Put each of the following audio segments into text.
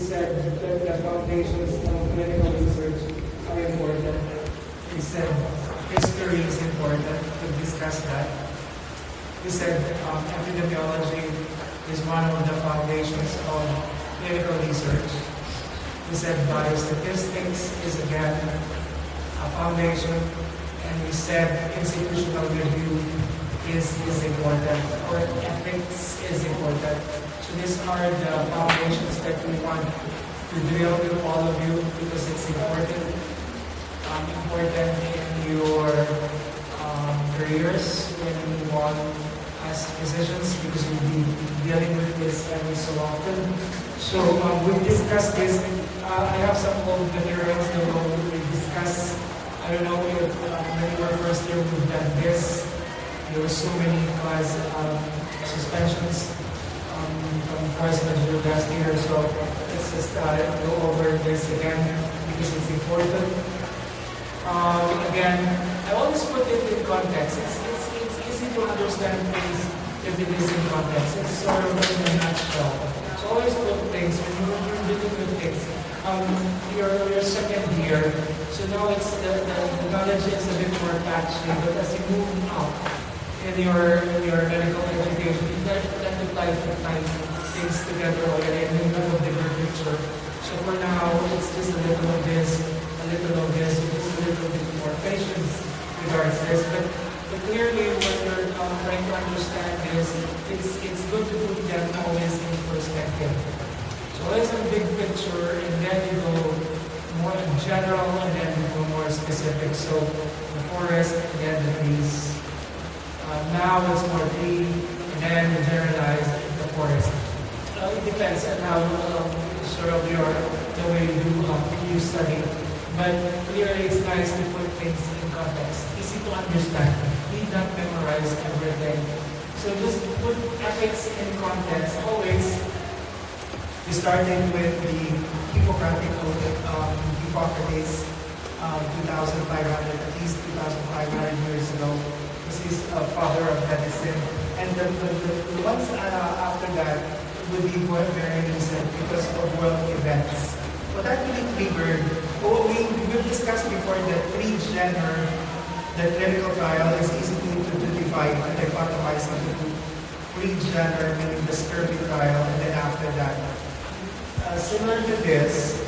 said that the foundations of clinical research are important. We said history is important to discuss that. We said epidemiology is one of the foundations of clinical research. We said biostatistics is again a foundation, and we said institutional review is important, or ethics is important. So these are the foundations that we want to drill with all of you because it's important. Important in your careers when you want as physicians, because we'll be dealing with this every so often. So we discussed this. I have some old materials that we discuss. I don't know if when you were first year we've done this. There were so many class suspensions from first and last year. So let's just go over this again because it's important. Again, I always put it in context. It's easy to understand things if it is in context. It's sort of in a nutshell. So always put things when you're dealing with things. Your second year, so now it's the knowledge is a bit more patchy, but as you move up in your medical education, you tend to find things together already and you have a bigger picture. So for now, it's just a little of this, a little of this, just a little bit more patience regards this. But clearly, what you're trying to understand is it's good to put them always in perspective. So always a big picture, and then you go more general, and then you go more specific. So the forest, and then the trees. Now it's more tree, and then you generalize the forest. It depends on how sort of the way you study. But clearly, it's nice to put things in context. Easy to understand. Need not memorize everything. So just put ethics in context. Always, we started with the Hippocratic Oath, Hippocrates, 2,500, at least 2,500 years ago. This is a father of medicine. And the ones after that would be very recent because of world events. What actually triggered, we've discussed before that the clinical trial is easy to divide and dichotomize into pre-genre, meaning the scurvy trial, and then after that. Similar to this,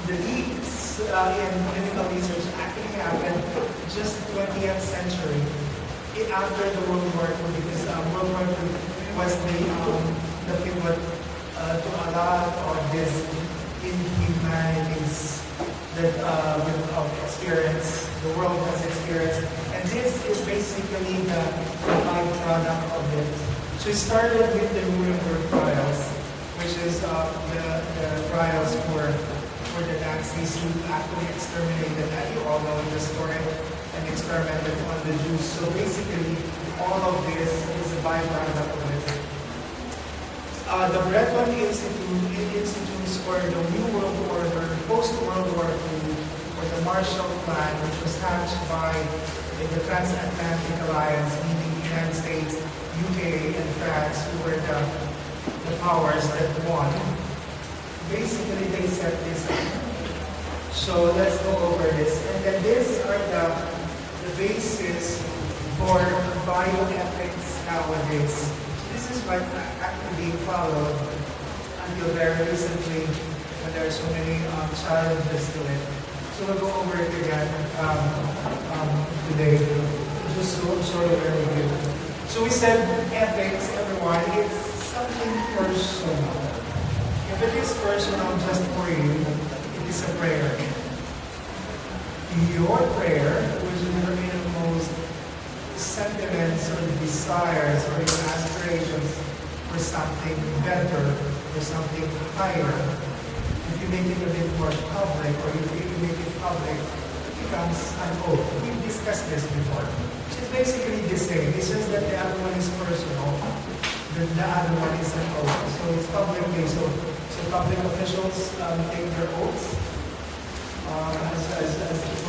the leaps in clinical research actually happened just 20th century, after the World War II, because World War II was the pivot to a lot of this inhumanities that experience, the world has experienced. And this is basically the byproduct of it. So it started with the Nuremberg trials, which is the trials for the Nazis who actually exterminated, you all know the story, and experimented on the Jews. So basically, all of this is a byproduct of it. The Breton Institutes for the New World Order, post-World War II, or the Marshall Plan, which was hatched by the Transatlantic Alliance, meaning the United States, UK, and France, who were the powers that won. Basically, they set this up. So let's go over this. And then these are the basis for bioethics nowadays. This is what actually being followed until very recently when there are so many challenges to it. So we'll go over it again today, just sort of review. So we said ethics, everyone, it's something personal. If it is personal just for you, it is a prayer. Your prayer, which is your innermost sentiments or desires or your aspirations for something better, for something higher, if you make it a bit more public, or if you make it public, it becomes an oath. We've discussed this before. It's basically the same. It's just that the other one is personal, the other one is an oath. So it's publicly. So public officials take their oaths.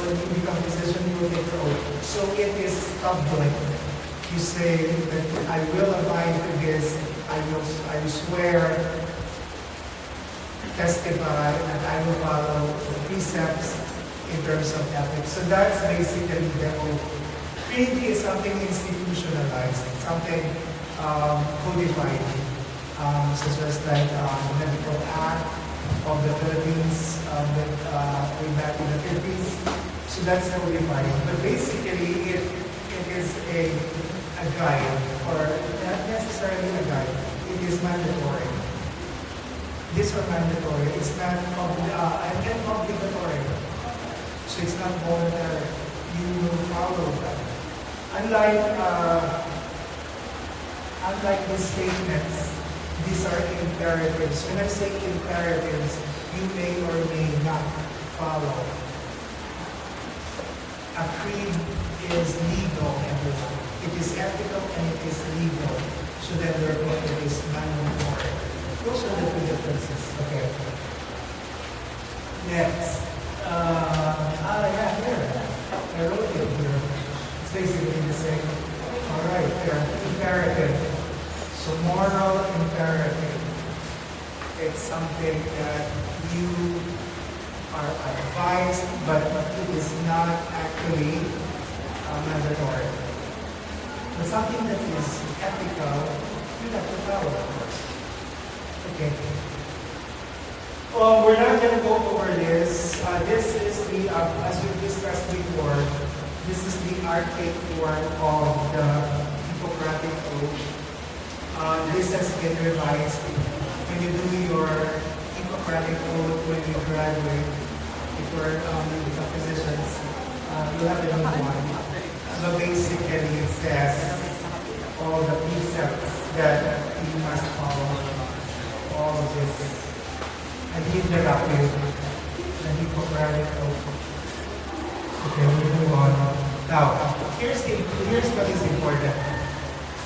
When you become a physician, you will take your oath. So it is public. You say that I will abide by this. I swear testify and I will follow the precepts in terms of ethics. So that's basically the whole. Trinity is something institutionalized, something codified, such as like the Medical Act of the Philippines way back in the 50s. So that's codified. But basically, it is a guide, or not necessarily a guide. It is mandatory. These are mandatory. It's not obligatory. So it's not voluntary. You will follow that. Unlike the statements, these are imperatives. When I say imperatives, you may or may not follow. A creed is legal, everyone. It is ethical and it is legal. So then therefore it is mandatory. Those are the two differences. Okay. Next. Here. I wrote it here. It's basically the same. Alright, there. Imperative. So moral imperative. It's something that you are advised, but it is not actually mandatory. But something that is ethical, you have to follow, of course. Okay. We're not going to go over this. This is the, as we discussed before, this is the archaic form of the Hippocratic Oath. This has been revised. When you do your Hippocratic Oath, when you graduate, if you're become physicians, you'll have a new one. So basically, it says all the precepts that you must follow, all of this. And he interrupted the Hippocratic Oath. Okay, we move on. Now, here's what is important.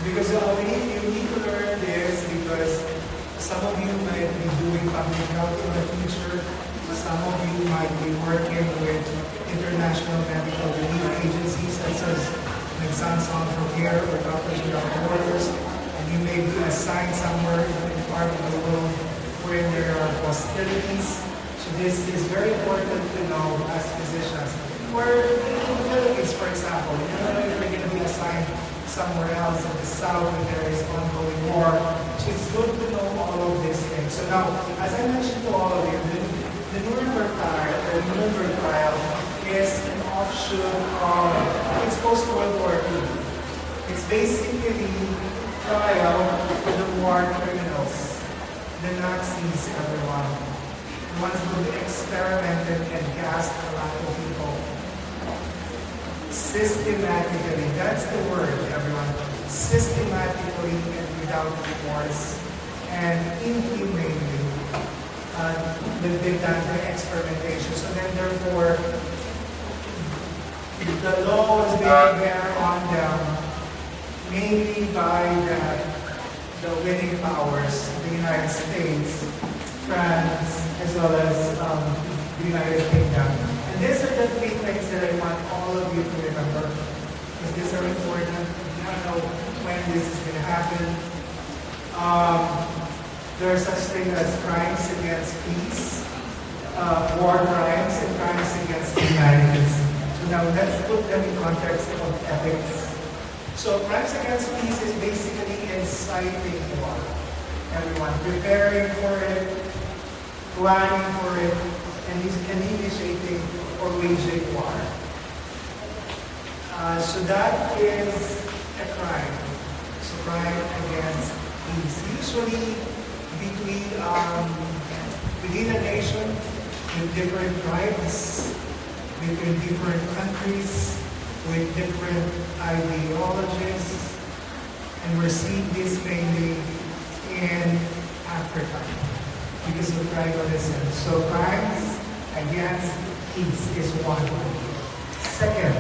Because you need to learn this because some of you might be doing public health in the future. Some of you might be working with international medical relief agencies such as Sans Frontières or Doctors Without Borders. And you may be assigned somewhere in part of the world where there are hostilities. So this is very important to know as physicians. Where in the Philippines, for example, you don't know if you're going to be assigned somewhere else in the south where there is ongoing war. So it's good to know all of these things. So now, as I mentioned to all of you, the Nuremberg trial is an offshoot of, it's post-World War II. It's basically trial for the war criminals. The Nazis, everyone. The ones who experimented and gassed a lot of people. Systematically, that's the word, everyone. Systematically and without remorse and inhumanely, they've done the experimentation. So then, therefore, the law was being there on them, mainly by the winning powers, the United States, France, as well as the United Kingdom. And these are the three things that I want all of you to remember, because these are important. You don't know when this is going to happen. There are such things as crimes against peace, war crimes, and crimes against humanity. So now let's put them in context of ethics. So crimes against peace is basically inciting war. Everyone preparing for it, planning for it, and initiating or waging war. So that is a crime. So crime against peace. Usually within a nation with different tribes, between different countries, with different ideologies, and we're seeing this mainly in Africa because of tribalism. So crimes against peace is one. Second,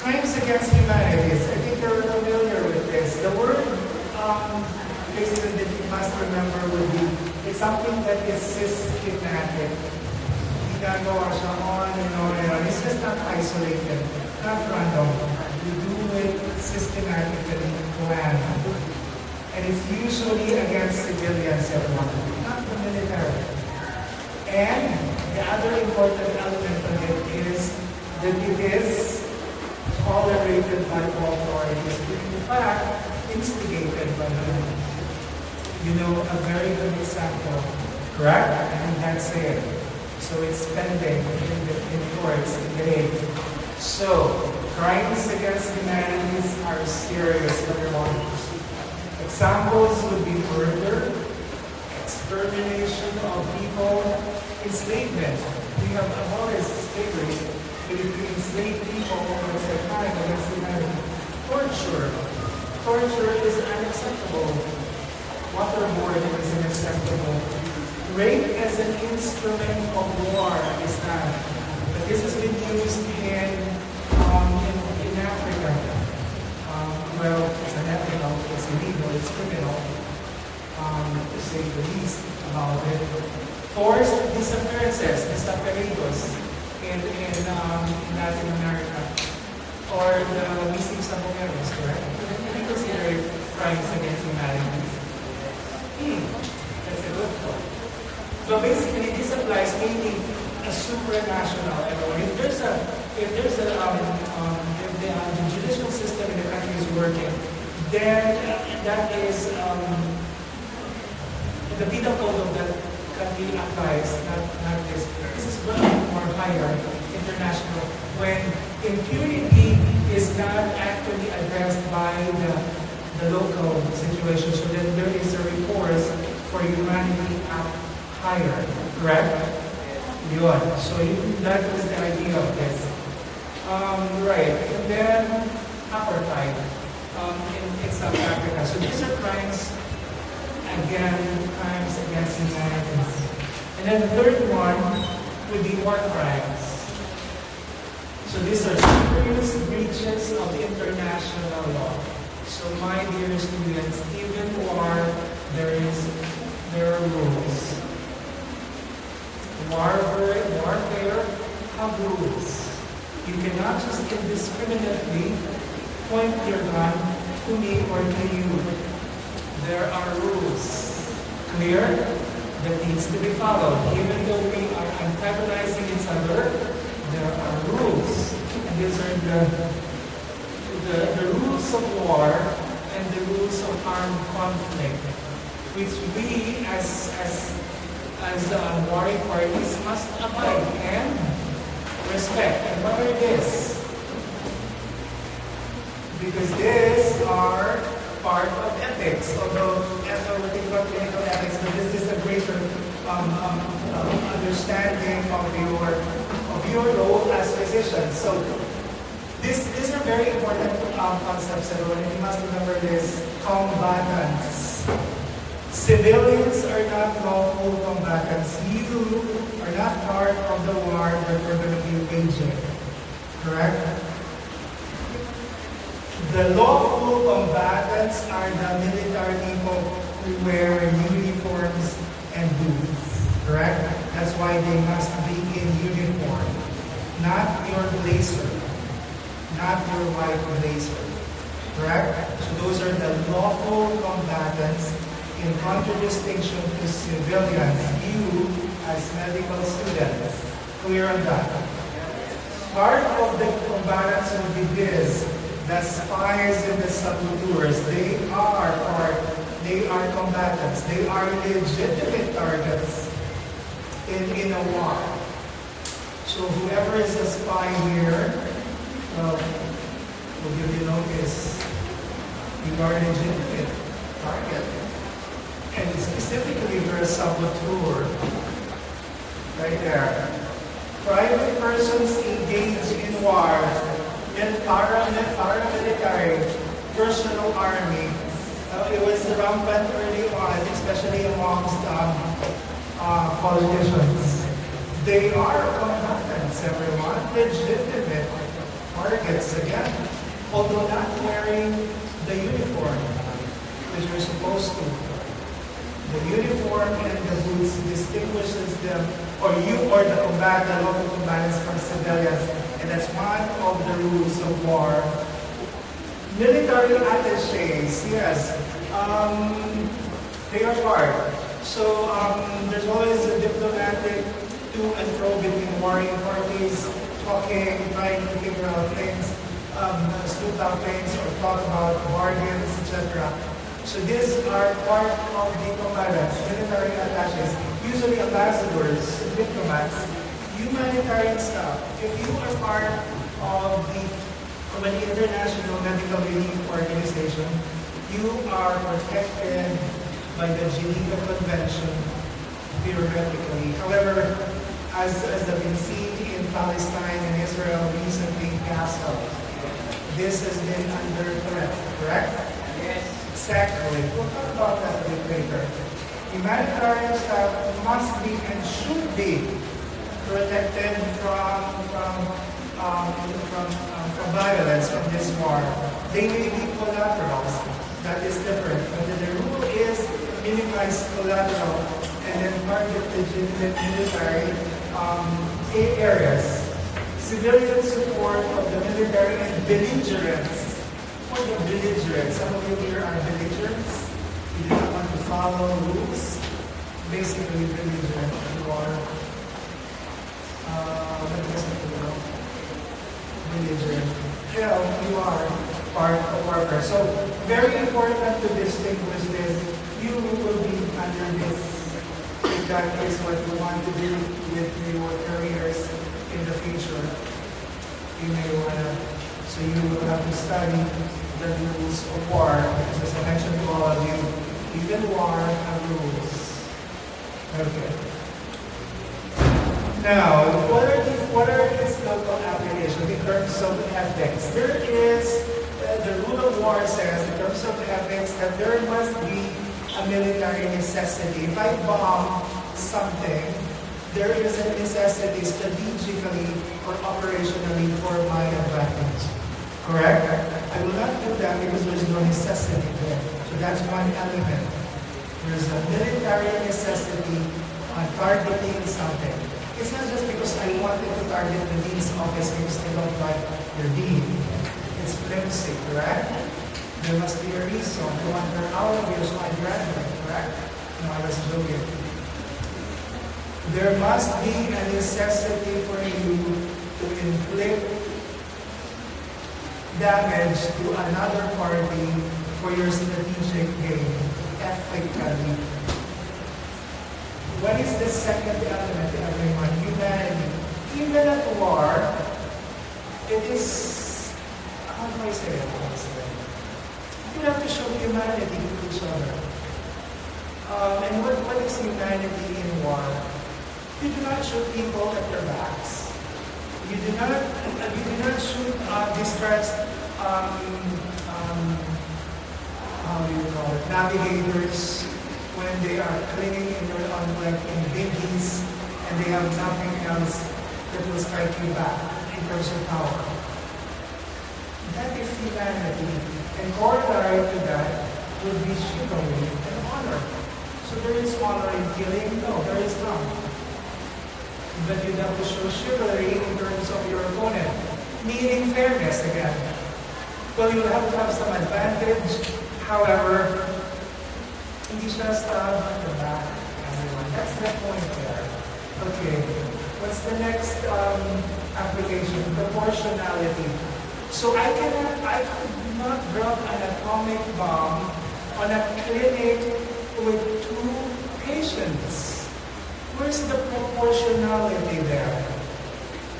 crimes against humanities. I think you're familiar with this. The word basically that you must remember would be, it's something that is systematic. Ginagawa siya on and on and on. It's just not isolated, not random. You do it systematically, planned. And it's usually against civilians, everyone, not the military. And the other important element of it is that it is tolerated by all authorities, in fact, instigated by them. You know, a very good example, correct? And that's it. So it's pending in courts today. So, crimes against humanities are serious, everyone. Examples would be murder, extermination of people, enslavement. We have abolished slavery, but if you enslave people, it's a crime against humanity. Torture. Torture is unacceptable. Waterboarding is unacceptable. Rape as an instrument of war is not. But this has been used in Africa. Well, it's unethical, it's illegal, it's criminal, to say the least about it. Forced disappearances, desaparecidos in Latin America, or the missing saboneros, correct? Can you consider crimes against humanity? That's a good thought. So basically, this applies mainly a supranational. If the judicial system in the country is working, then that is the penal code of that country applies, not this. This is much more higher, international, when impunity is not actually addressed by the local situation, so then there is a recourse for humanity up higher, correct? Yun. So that was the idea of this. Right, and then apartheid in South Africa. So these are crimes against humanity. And then the third one would be war crimes. So these are serious breaches of international law. So my dear students, even war, there are rules. Warfare have rules. You cannot just indiscriminately point your gun to me or to you. There are rules. Clear? That needs to be followed. Even though we are antagonizing each other, there are rules. And these are the rules of war and the rules of armed conflict, which we as warring parties must abide and respect. And what are this? Because these are part of ethics, although we're thinking about clinical ethics, but this is a greater understanding of your role as physicians. So these are very important concepts, everyone, and you must remember this: combatants. Civilians are not lawful combatants. You are not part of the war that we're going to be waging. Correct? The lawful combatants are the military people who wear uniforms and boots. Correct? That's why they must be in uniform. Not your blazer. Not your white blazer. Correct? So those are the lawful combatants, in contradistinction to civilians, you as medical students. Clear on that? Part of the combatants will be this: the spies and the saboteurs. They are combatants. They are legitimate targets in a war. So whoever is a spy here, will give you notice. You are a legitimate target. And specifically for a saboteur, right there. Private persons engaged in war, and paramilitary, personal army. It was rampant early on, especially amongst politicians. They are combatants, everyone, legitimate targets again, although not wearing the uniform, which you're supposed to. The uniform and the boots distinguishes them, or the local combatants from civilians, and that's one of the rules of war. Military attaches, yes. They are hard. So there's always a diplomatic to and fro between warring parties, talking, trying to figure out things, smooth out things, or talk about bargains, etc. So these are part of the combatants, military attaches, usually ambassadors, diplomats, humanitarian staff. If you are part of an international medical relief organization, you are protected by the Geneva Convention, theoretically. However, as has been seen in Palestine and Israel recently passed out, this has been under threat, correct? Yes. Exactly. We'll talk about that a bit later. Humanitarian staff must be and should be protected from violence, from this war. They may be collaterals. That is different. But the rule is minimize collateral and then target legitimate military areas. Civilian support of the military and belligerents. What are belligerents? Some of you here are belligerents. You do not want to follow rules. Basically, belligerent. You are belligerent. Hell, you are part of warfare. So, very important to distinguish this. You will be under this, if that is what you want to do with your careers in the future. You may want to, so you will have to study the rules of war. Because as I mentioned to all of you, even war have rules. Okay. Now, what are its local applications in terms of ethics? There is, the rule of war says, in terms of ethics, that there must be a military necessity. If I bomb something, there is a necessity strategically or operationally for my advantage. Correct? I will not do that because there is no necessity there. So that's one element. There is a military necessity on targeting something. It's not just because I wanted to target the dean's office because I don't like your dean. It's flimsy, correct? There must be a reason to wonder how years my graduate, correct? No, I was joking. There must be a necessity for you to inflict damage to another party for your strategic gain, ethically. What is the second element, everyone? Humanity. Even at war, it is, how do I say it? You have to show humanity to each other. And what is humanity in war? You do not shoot people at their backs. You do not shoot distressed, how do you call it, navigators when they are clinging in your like in biggies and they have nothing else that will strike you back in terms of power. That is humanity. And corollary to that would be chivalry and honor. So there is honor in killing? No, there is none. But you have to show chivalry in terms of your opponent, meaning fairness again. Well, you have to have some advantage. However, hindi siya stab at the back, everyone. That's the point there. Okay. What's the next application? Proportionality. So I could not drop an atomic bomb on a clinic with 2 patients. Where's the proportionality there?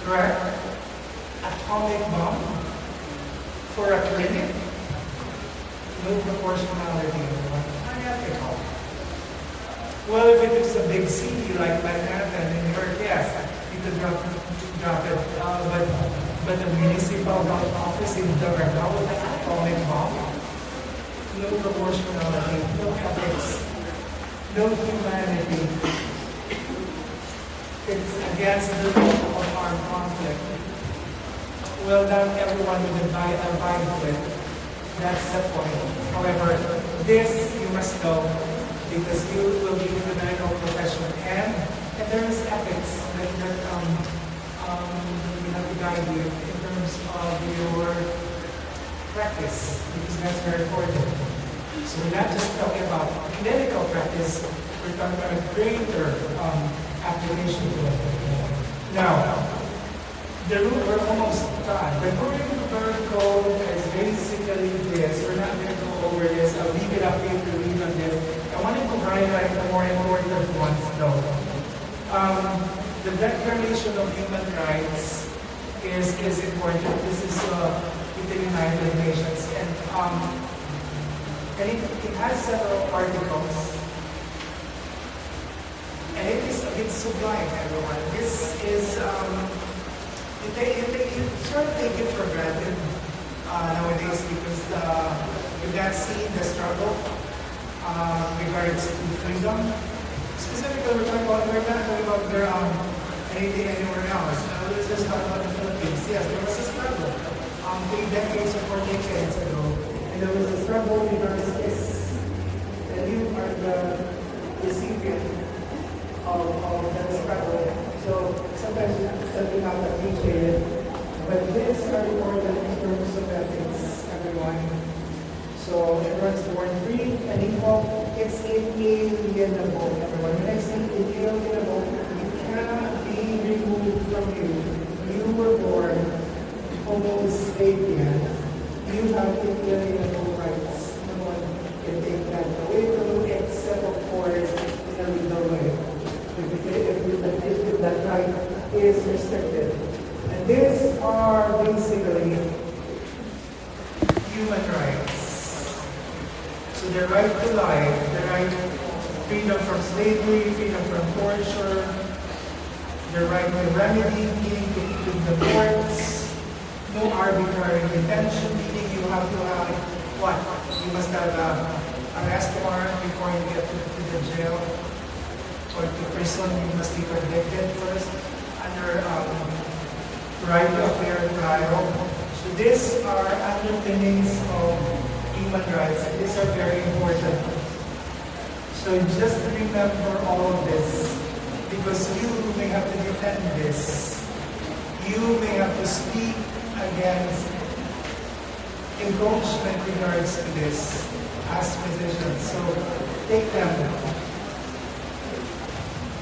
Correct? Atomic bomb for a clinic? No proportionality. Unethical. Well, if it is a big city like Manhattan, in New York, yes, you could drop it. But a municipal office in Jakarta with an atomic bomb? No proportionality, no ethics, no humanity. It's against the law of armed conflict. Well, not everyone would abide with. That's the point. However, this you must know because you will be in the medical profession and there is ethics that we have to guide you in terms of your practice because that's very important. So we're not just talking about clinical practice, we're talking about a greater application to it. Now, the rule, we're almost done. The Nuremberg Code is basically this. We're not going to go over this. I'll leave it up here to read on this. I wanted to highlight the more important ones though. The Declaration of Human Rights is important. This is with the United Nations. And it has several articles. And it is a bit sublime, everyone. This is, you sort of take it for granted nowadays because you've not seen the struggle regards to freedom. Specifically, we're not talking about anything anywhere else. Let's just talk about the Philippines. Yes, there was a struggle 3 decades or 4 decades ago. And there was a struggle regards this. And you are the recipient of that struggle. So sometimes we not appreciate it. But this are important in terms of ethics, everyone. So everyone's born free and equal. It's inalienable, everyone. When I say inalienable, it cannot be removed from you. You were born Homo sapien. You have inalienable rights. No one can take that away from you except, of course, in a legal way. If that right is restricted. And these are basically human rights. So the right to life, the right to freedom from slavery, freedom from torture, the right to remedy, meaning to the courts, no arbitrary detention, meaning you have to have what? You must have an arrest warrant before you get to the jail or to prison. You must be convicted first under right to a fair trial. So these are underpinnings of human rights, and these are very important. So just remember all of this, because you may have to defend this. You may have to speak against encroachment regards to this as physicians. So take them,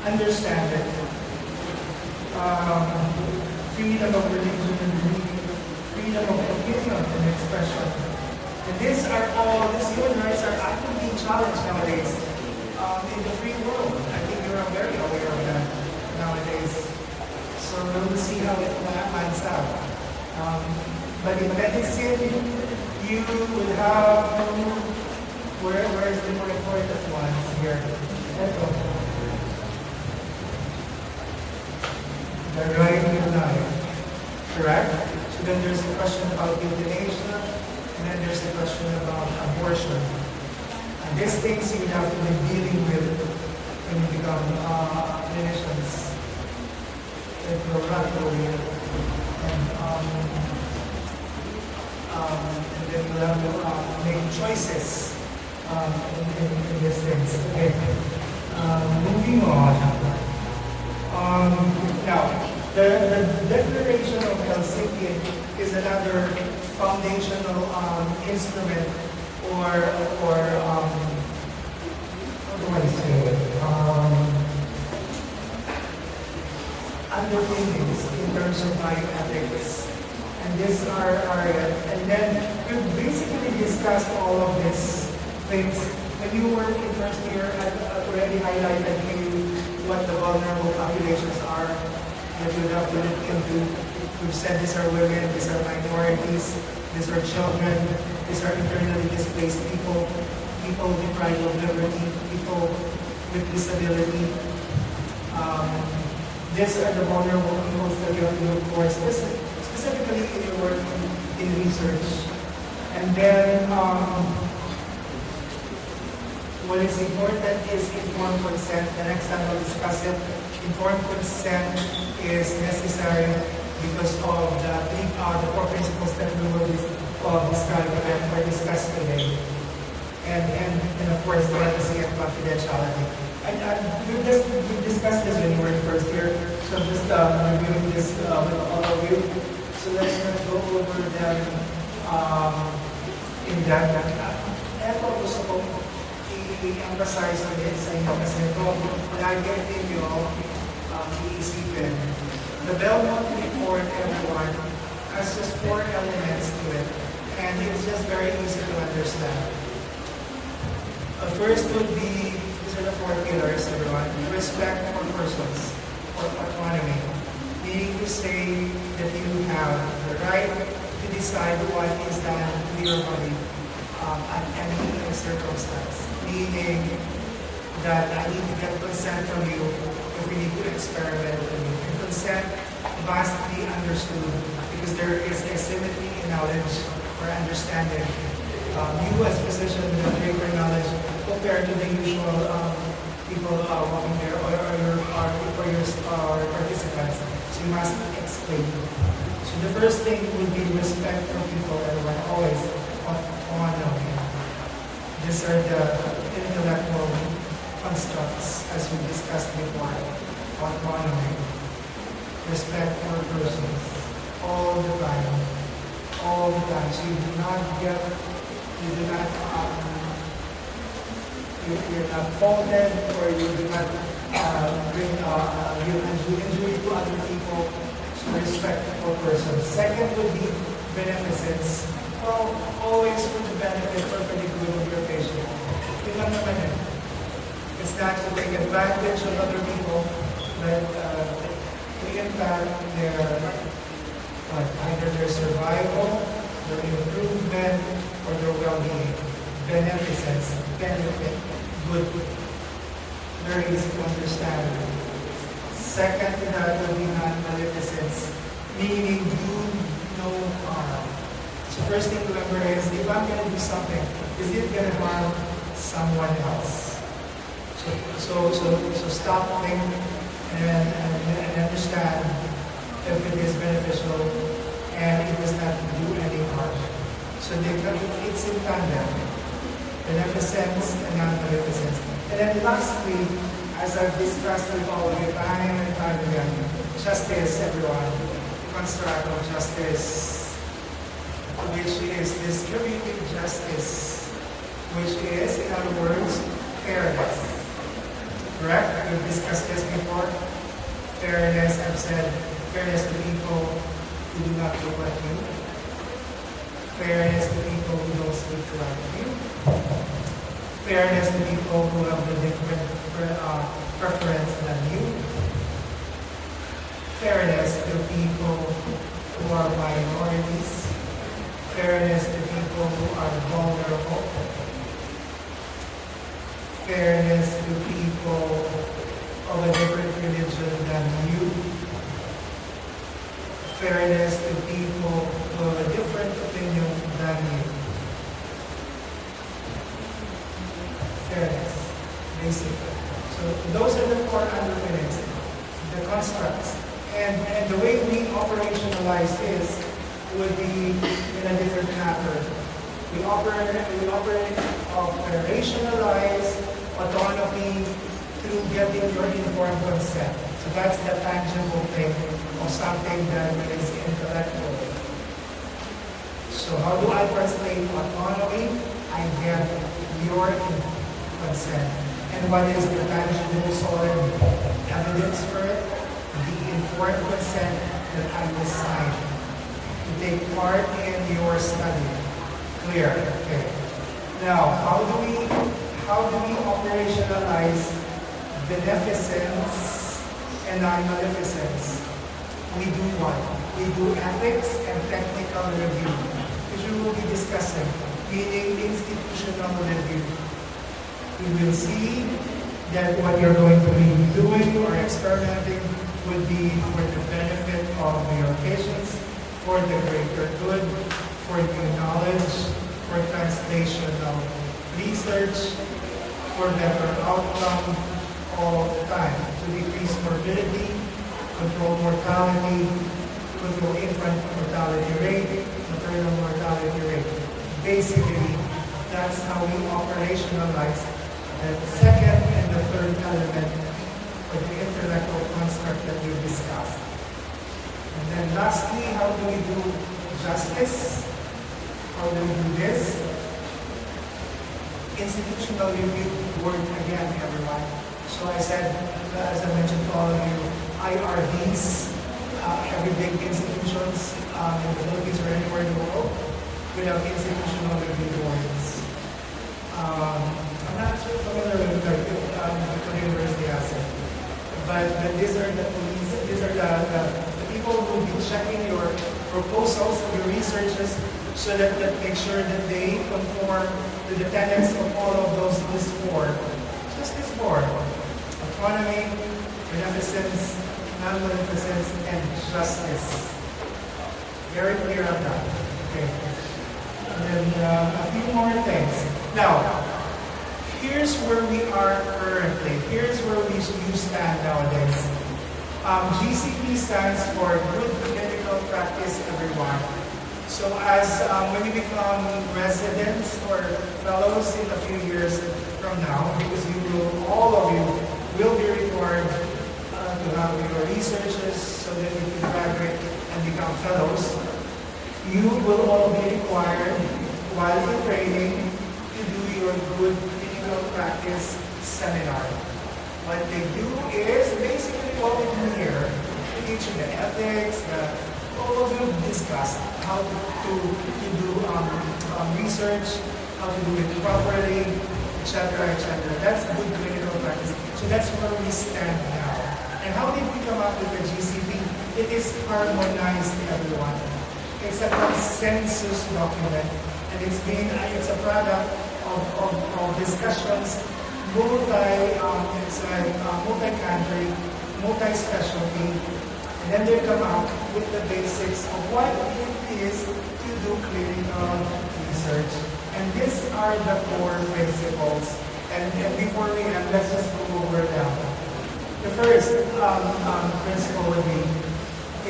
understand it. Freedom of religion and belief, freedom of opinion and expression. And these human rights are actually being challenged nowadays in the free world. I think you're very aware of that nowadays. So we'll see how it pans out. But in medicine, you will have, where is the more important ones here? The right to life, correct? So then there's a question about euthanasia, and then there's a question about abortion. And these things you have to be dealing with when you become clinicians. And then you have to make choices in these things. Okay. Moving on. Now, the Declaration of Helsinki is another foundational instrument, or how do I say it? Underpinnings in terms of bioethics. And these are and then we've basically discussed all of these things. When you were in first year, I've already highlighted to you what the vulnerable populations are that you have to look into. We've said these are women, these are minorities, these are children, these are internally displaced people, people deprived of liberty, people with disability. These are the vulnerable peoples that you have to look for, specifically in your work in research. And then what is important is informed consent. The next time we'll discuss it. Informed consent is necessary because of the 4 principles that we will describe or discuss today. And of course, the privacy and confidentiality. And we've discussed this when you were in first year, so I'm just reviewing this with all of you. So let's go over them in depth. And focus i-emphasize ulit sa inyo kasi ito, lagi ninyo iisipin. The Belmont report, everyone, has just 4 elements to it, and it's just very easy to understand. First would be, these are the 4 pillars, everyone. Respect for persons, or autonomy. Meaning to say that you have the right to decide what is done to your body at any circumstance. Meaning that I need to get consent from you if we need to experiment with you. And consent must be understood because there is asymmetry in knowledge or understanding. You as physician have greater knowledge compared to the usual people walking there or your participants. So you must explain. So the first thing would be respect for people, everyone, always autonomy. These are the intellectual constructs as we discussed before. Autonomy. Respect for persons. All the time. All the time. So you do not you're not faulted or you do not bring injury to other people. So respect for persons. Second would be beneficence. Well, always for the benefit or for the good of your patient. Yun lang naman yun. It's not to take advantage of other people, but to impact either their survival, their improvement, or their well-being. Beneficence, benefit, good. Very easy to understand. Second to that would be non-maleficence, meaning do no harm. So first thing to remember is, if I'm going to do something, is it going to harm someone else? So stop think and understand if it is beneficial and it does not do any harm. So it's in tandem, beneficence and non-beneficence. And then lastly, as I've discussed with all of you time and time again, justice, everyone, the construct of justice, which is distributive justice, which is, in other words, fairness. Correct? We've discussed this before. Fairness, I've said, fairness to people who do not look like you. Fairness to people who don't speak like you. Fairness to people who have a different preference than you. Fairness to people who are minorities. Fairness to people who are vulnerable. Fairness to people of a different religion than you. Fairness to people who have a different opinion than you. Fairness, basically. So those are the 4 underpinnings, the constructs. And the way we operationalize this would be in a different pattern. We operationalize autonomy through getting your informed consent. So that's the tangible thing of something that is intellectual. So how do I translate autonomy? I get your consent. And what is the tangible solid evidence for it? The informed consent that I will sign to take part in your study. Clear? Okay. Now, how do we operationalize beneficence and non-maleficence? We do what? We do ethics and technical review, which we will be discussing, meaning institutional review. We will see that what you're going to be doing or experimenting would be for the benefit of your patients, for the greater good, for new knowledge, for translation of research, for better outcome all the time, to decrease morbidity, control mortality, control infant mortality rate, maternal mortality rate. Basically, that's how we operationalize the second and the third element of the intellectual construct that we discussed. And then lastly, how do we do justice? How do we do this? institutional review board again, everyone. So I said, as I mentioned to all of you, IRBs, every big institutions in the Philippines or anywhere in the world, we have institutional review boards. I'm not so familiar with the university asset, but these are the police, these are the people who will be checking your proposals, your researches, so that make sure that they conform to the tenets of all of those this four. Just this four: autonomy, beneficence, non-beneficence, and justice. Very clear on that. Okay. And then a few more things. Now, here's where we are currently. Here's where you stand nowadays. GCP stands for Good Clinical Practice, everyone. So as when you become residents or fellows in a few years from now, because all of you will be required to have your researches so that you can graduate and become fellows, you will all be required while in training to do your Good Clinical Practice seminar. What they do is basically what we do here. We teach you the ethics, all of you discuss how to do research, how to do it properly, etc., etc. That's good clinical practice. So that's where we stand now. And how did we come up with the GCP? It is harmonized, everyone. It's a consensus document, and it's a product of discussions, multi-country, multi-specialty, and then they come out with the basics of what it is to do clinical research. And these are the core principles. And before we end, let's just go over them. The first principle would be,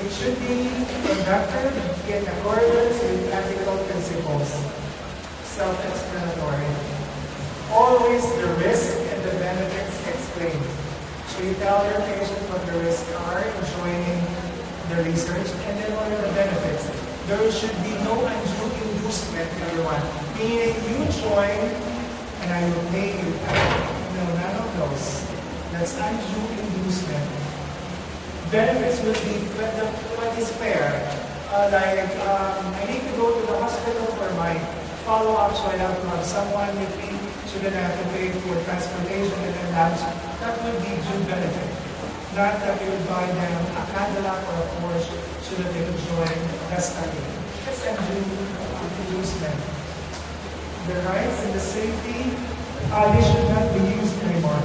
it should be conducted in accordance with ethical principles. Self-explanatory. Always the risk and the benefits explained. So you tell your patient what the risks are in joining the research, and then what are the benefits. There should be no undue inducement, everyone. Meaning you join, and I will pay you. No, none of those. That's undue inducement. Benefits would be what is fair. I need to go to the hospital for my follow-up, so I have to have someone with me, so then I have to pay for transportation and then lunch. That would be due benefit. Not that you would buy them a Cadillac or a Porsche so that they could join the study. That's undue inducement. The rights and the safety, they should not be used anymore.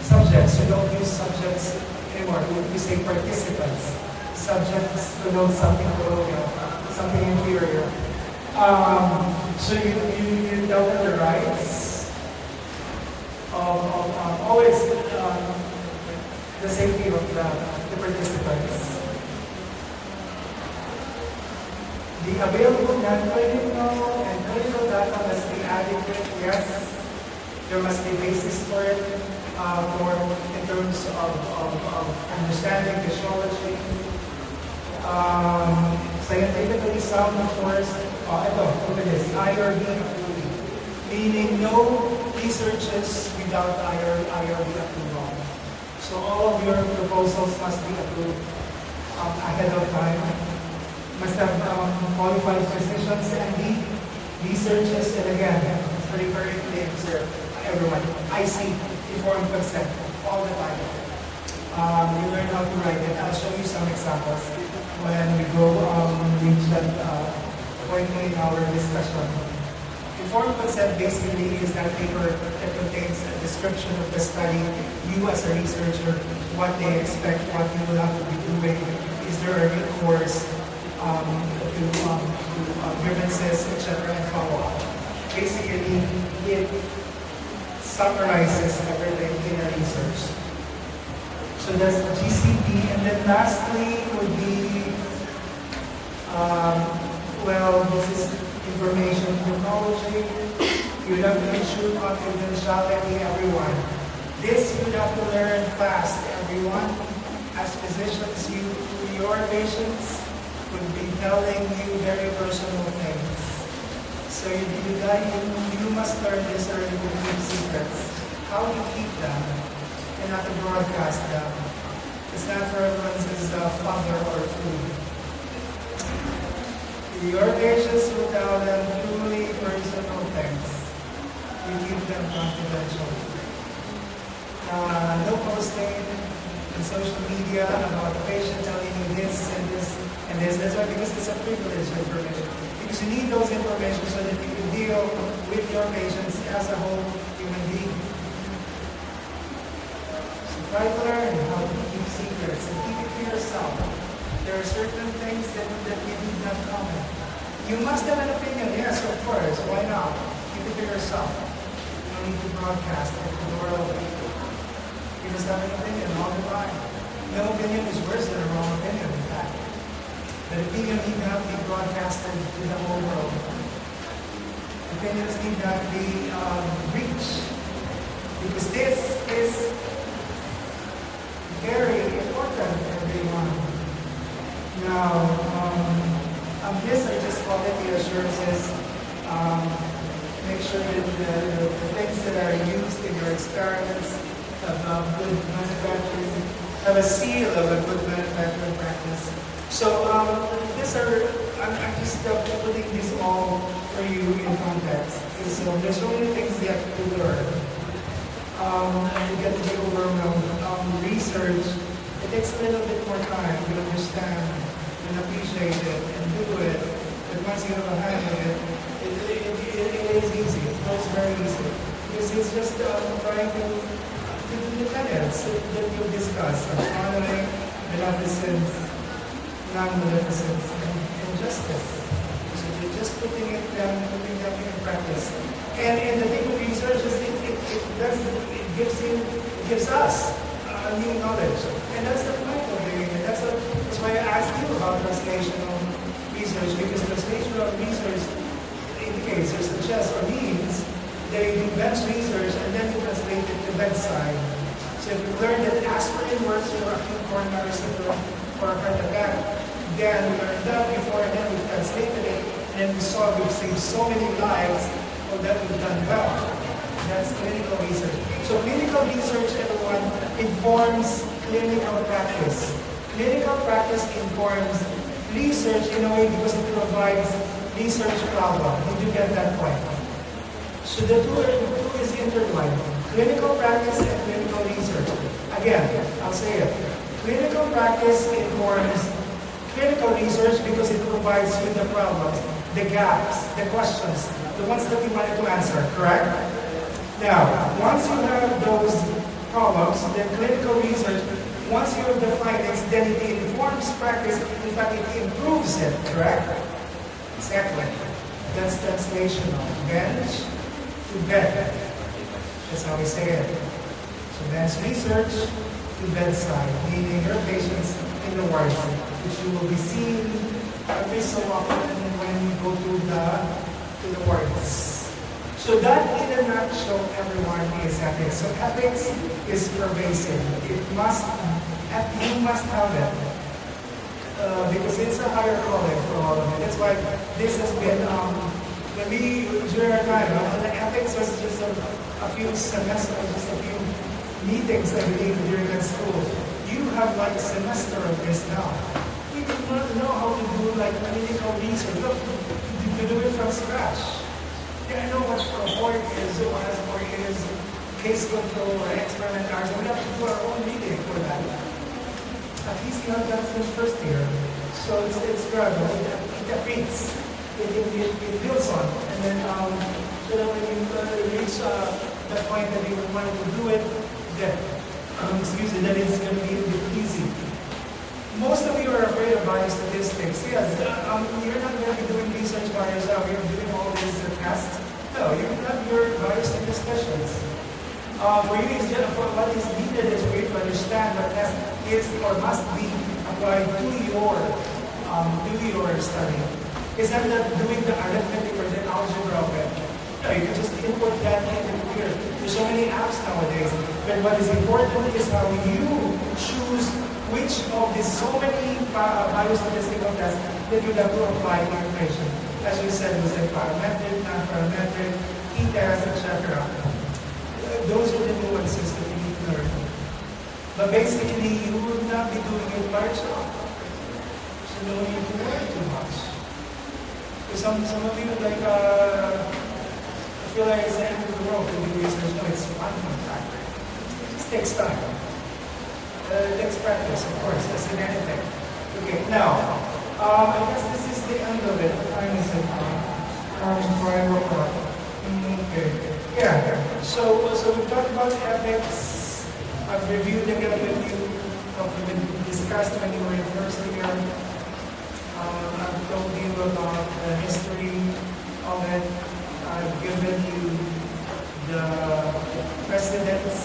Subjects, you don't use subjects anymore. We say participants. Subjects denote something colonial, something inferior. So you dealt with the rights of always the safety of the participants. The available non-clinical and clinical data must be adequate. Yes, there must be basis for it, in terms of understanding physiology. Scientifically sound, of course. Look at this, IRB approved, meaning no researches without IRB approval. So all of your proposals must be approved ahead of time. Must have qualified physicians and lead researches, and again, very, very clear, sir, everyone. IC, informed consent, all the time. You learn how to write it. I'll show you some examples when we go reach that point in our discussion. Informed consent basically is that paper that contains a description of the study, you as a researcher, what they expect, what you will have to be doing, is there a recourse to grievances, etc., and follow-up. Basically, it summarizes everything in a research. So that's the GCP, and then lastly would be, this is information technology. You have to ensure confidentiality, everyone. This you have to learn fast, everyone. As physicians, your patients would be telling you very personal things. So So you must learn this early to keep secrets. How to keep them and not to broadcast them. It's not for everyone's fodder or food. Your patients will tell them truly personal things. You keep them confidential. No posting in social media about the patient telling you this and this and this. That's why, because it's a privileged information. Because you need those information so that you can deal with your patients as a whole human being. So try to learn how to keep secrets and keep it to yourself. There are certain things that you need not comment. You must have an opinion, yes, of course. Why not? Keep it to yourself. You don't need to broadcast it to the world. You just have an opinion all the time. No opinion is worse than a wrong opinion, in fact. But opinion need not be broadcasted to the whole world. Opinions need not be reached. Because this is very important, everyone. Now, this I just call it the assurances. Make sure that the things that are used in your experiments have good manufacturing, have a seal of a good manufacturing practice. So I'm just putting this all for you in context. Okay, so there's so many things you have to learn. You get to be overwhelmed. Research, it takes a little bit more time to understand and appreciate it and do it. But once you have a hand of it, it is easy. It goes very easy. Because it's just trying to do the tenets that you discuss. Astronomy, beneficence, non-maleficence, and justice. So you're just putting them in practice. And the thing with research is it gives us new knowledge. And that's the point of doing it. That's why I asked you about translational research, because translational research indicates or suggests or means that you do bench research and then you translate it to bedside. So if you learn that aspirin works for acute coronary syndrome or a heart attack, then we learned that before and then we translated it and then we saw we've saved so many lives, well, that we've done well. That's clinical research. So clinical research, everyone, informs clinical practice. Clinical practice informs research in a way because it provides research problem. Did you get that point? So the two is intertwined. Clinical practice and clinical research. Again, I'll say it. Clinical practice informs clinical research because it provides you the problems, the gaps, the questions, the ones that you wanted to answer, correct? Now, once you have those problems, then clinical research, once you have the findings, then it informs practice. In fact, it improves it, correct? Exactly. That's translational. Bench to bed. That's how we say it. So bench research to bedside, meaning your patients in the wards, which you will be seeing every so often when you go to the wards. So that in a nutshell, everyone, is ethics. So ethics is pervasive. You must have it. Because it's a higher calling for all of it. That's why this has been, during our time, the ethics was just a few semesters, just a few meetings that we did during that school. You have like a semester of this now. We did not know how to do like clinical research, to do it from scratch. Yeah, I know what cohort is, or is case control or experiment hours, and we have to do our own reading for that. At least you have that since first year. So it's gradual, it accretes, it builds on. And then so that when you reach the point that you wanted to do it, then then it's going to be a bit easy. Most of you are afraid of biostatistics. Yes, you're not going to be doing research by yourself. You're doing all these tests. No, you have your biostatisticians. For you, what is needed is for you to understand what test is or must be applied to your study. It's not that doing the arithmetic or the algebra of it. No, you can just input that in the computer. There's so many apps nowadays. But what is important is how you choose which of these so many biostatistical tests that you have to apply to your patient. as you said, was like parametric, non-parametric, t-test, etc. Those are the nuances that you need to learn. But basically, you will not be doing it by yourself. So no need to worry too much. Because some of you like, I feel like it's the end of the world to do research. No, it's fun, in fact. It just takes time. It takes practice, of course, as in anything. Okay, now, I guess this is the end of it. What time is it? 5 o'clock. Okay. Yeah. So we talked about ethics. I've reviewed again with you. We discussed when you were in first year. I've told you about the history of it. I've given you the precedents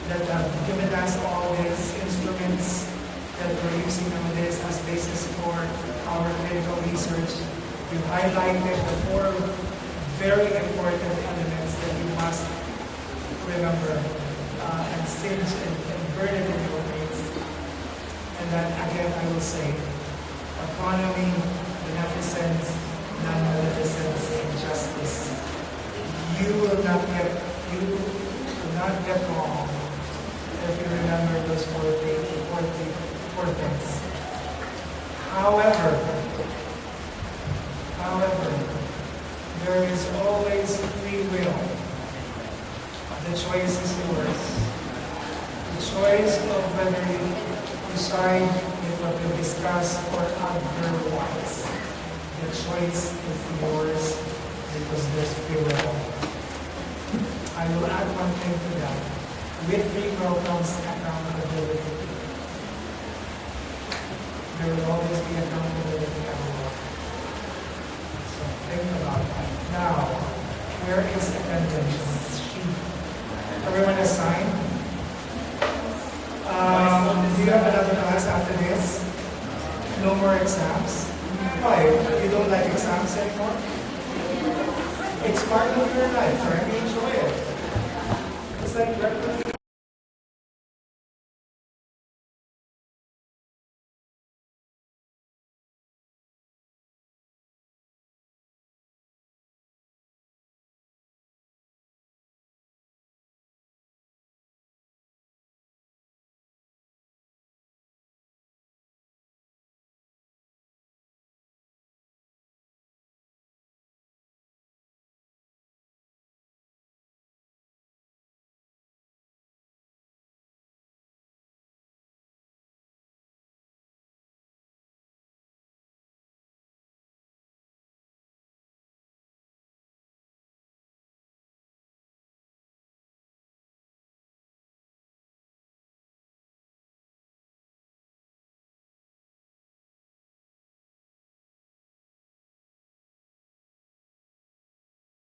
that have given us all these instruments that we're using nowadays as basis for our clinical research. We've highlighted the 4 very important elements that you must remember and cinch and burn it in your brains. And then again, I will say, autonomy, beneficence, non-maleficence, and justice. You will not get wrong if you remember those 4 things. However, there is always free will. The choice is yours. The choice of whether you decide with what we discuss or otherwise. The choice is yours because there's free will. I will add one thing to that. With free will comes accountability. There will always be accountability at work. So think about that. Now, where is attendance sheet? Everyone has signed? Do you have another class after this? No more exams? Why? You don't like exams anymore? It's part of your life, right? Enjoy it. It's like